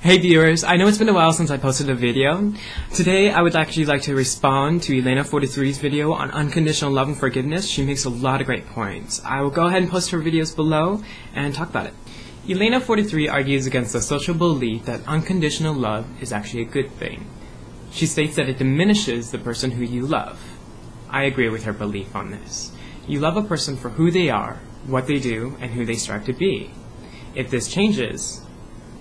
Hey viewers, I know it's been a while since I posted a video. Today I would actually like to respond to Elena43's video on unconditional love and forgiveness. She makes a lot of great points. I will go ahead and post her videos below and talk about it. Elena43 argues against the social belief that unconditional love is actually a good thing. She states that it diminishes the person who you love. I agree with her belief on this. You love a person for who they are, what they do, and who they strive to be. If this changes,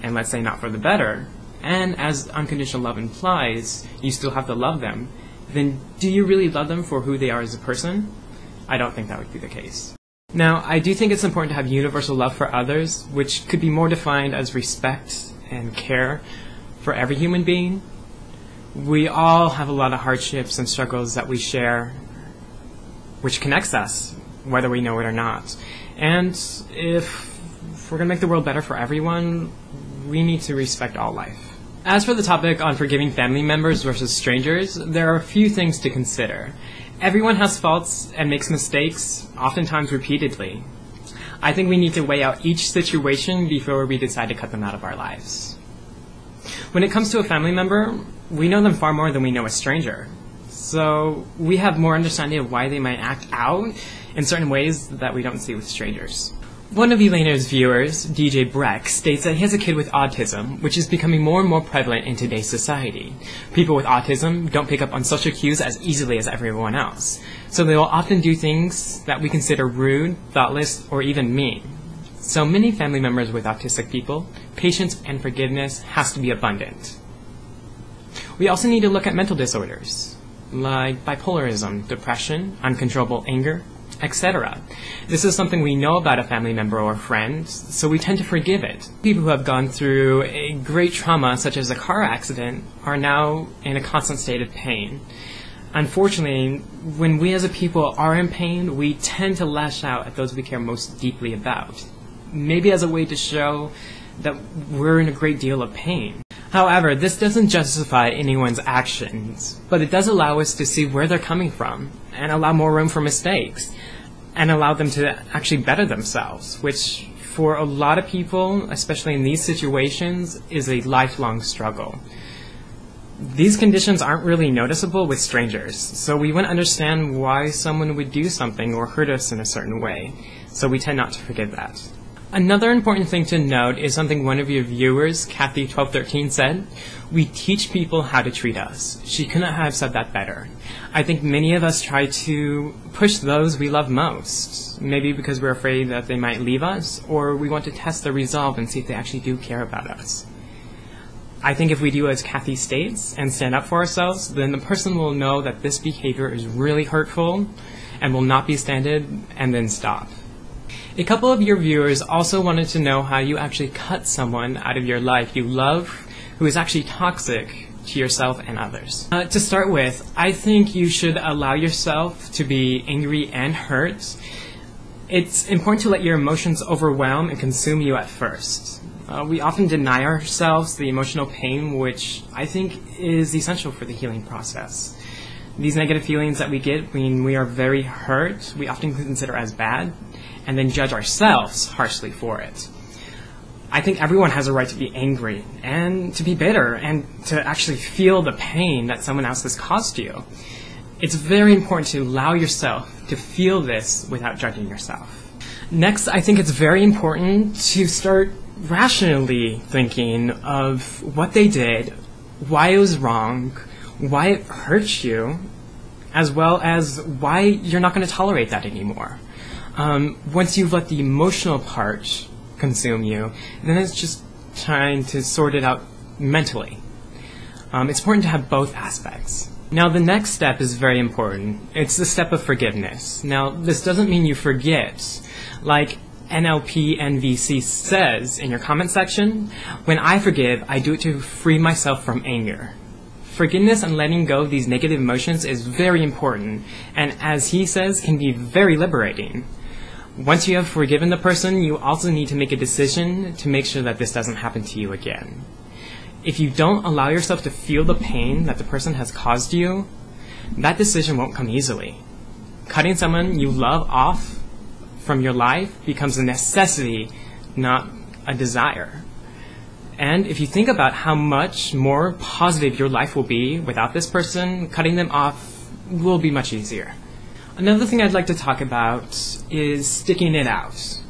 and let's say not for the better, and as unconditional love implies, you still have to love them, then do you really love them for who they are as a person? I don't think that would be the case. Now, I do think it's important to have universal love for others, which could be more defined as respect and care for every human being. We all have a lot of hardships and struggles that we share, which connects us, whether we know it or not. And if we're going to make the world better for everyone, we need to respect all life. As for the topic on forgiving family members versus strangers, there are a few things to consider. Everyone has faults and makes mistakes, oftentimes repeatedly. I think we need to weigh out each situation before we decide to cut them out of our lives. When it comes to a family member, we know them far more than we know a stranger. So we have more understanding of why they might act out in certain ways that we don't see with strangers. One of Elena's viewers, DJ Breck, states that he has a kid with autism, which is becoming more and more prevalent in today's society. People with autism don't pick up on social cues as easily as everyone else, so they will often do things that we consider rude, thoughtless, or even mean. So many family members with autistic people, patience and forgiveness has to be abundant. We also need to look at mental disorders, like bipolarism, depression, uncontrollable anger, etc. This is something we know about a family member or friend, so we tend to forgive it. People who have gone through a great trauma, such as a car accident, are now in a constant state of pain. Unfortunately, when we as a people are in pain, we tend to lash out at those we care most deeply about, maybe as a way to show that we're in a great deal of pain. However, this doesn't justify anyone's actions, but it does allow us to see where they're coming from and allow more room for mistakes and allow them to actually better themselves, which for a lot of people, especially in these situations, is a lifelong struggle. These conditions aren't really noticeable with strangers, so we wouldn't understand why someone would do something or hurt us in a certain way, so we tend not to forgive that. Another important thing to note is something one of your viewers, Kathy1213, said. We teach people how to treat us. She couldn't have said that better. I think many of us try to push those we love most, maybe because we're afraid that they might leave us, or we want to test their resolve and see if they actually do care about us. I think if we do as Kathy states and stand up for ourselves, then the person will know that this behavior is really hurtful and will not be standard and then stop. A couple of your viewers also wanted to know how you actually cut someone out of your life you love who is actually toxic to yourself and others. To start with, I think you should allow yourself to be angry and hurt. It's important to let your emotions overwhelm and consume you at first. We often deny ourselves the emotional pain, which I think is essential for the healing process. These negative feelings that we get when we are very hurt, we often consider as bad, and then judge ourselves harshly for it. I think everyone has a right to be angry, and to be bitter, and to actually feel the pain that someone else has caused you. It's very important to allow yourself to feel this without judging yourself. Next, I think it's very important to start rationally thinking of what they did, why it was wrong, why it hurts you, as well as why you're not going to tolerate that anymore. Once you've let the emotional part consume you, then it's just trying to sort it out mentally. It's important to have both aspects. Now, the next step is very important. It's the step of forgiveness. Now, this doesn't mean you forget. Like NLP NVC says in your comment section, when I forgive, I do it to free myself from anger. Forgiveness and letting go of these negative emotions is very important, and as he says, can be very liberating. Once you have forgiven the person, you also need to make a decision to make sure that this doesn't happen to you again. If you don't allow yourself to feel the pain that the person has caused you, that decision won't come easily. Cutting someone you love off from your life becomes a necessity, not a desire. And if you think about how much more positive your life will be without this person, cutting them off will be much easier. Another thing I'd like to talk about is sticking it out.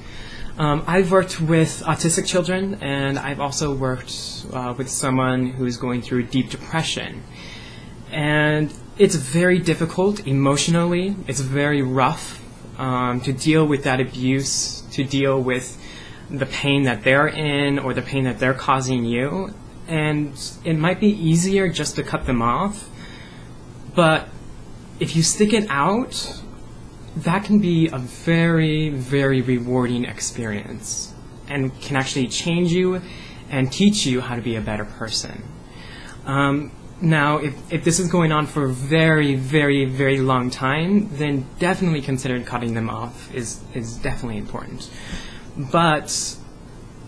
I've worked with autistic children, and I've also worked with someone who's going through deep depression. And it's very difficult emotionally. It's very rough to deal with that abuse, to deal with the pain that they're in or the pain that they're causing you. And it might be easier just to cut them off, but if you stick it out, that can be a very, very rewarding experience and can actually change you and teach you how to be a better person. Now, if this is going on for a very, very, very long time, then definitely consider cutting them off is definitely important. But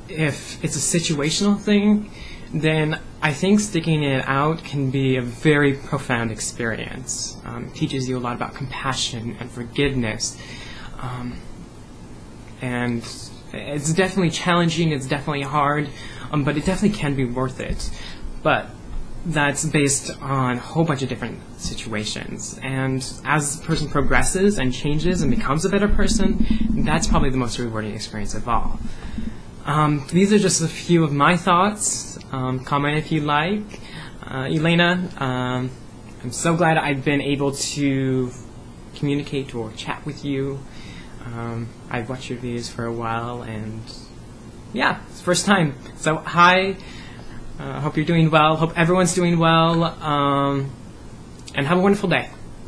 if it's a situational thing, then I think sticking it out can be a very profound experience. It teaches you a lot about compassion and forgiveness. And it's definitely challenging, it's definitely hard, but it definitely can be worth it. But that's based on a whole bunch of different situations. And as the person progresses and changes and becomes a better person, that's probably the most rewarding experience of all. These are just a few of my thoughts. Comment if you like. Elena, I'm so glad I've been able to communicate or chat with you. I've watched your videos for a while, and yeah, it's the first time. So hi, hope you're doing well, hope everyone's doing well, and have a wonderful day.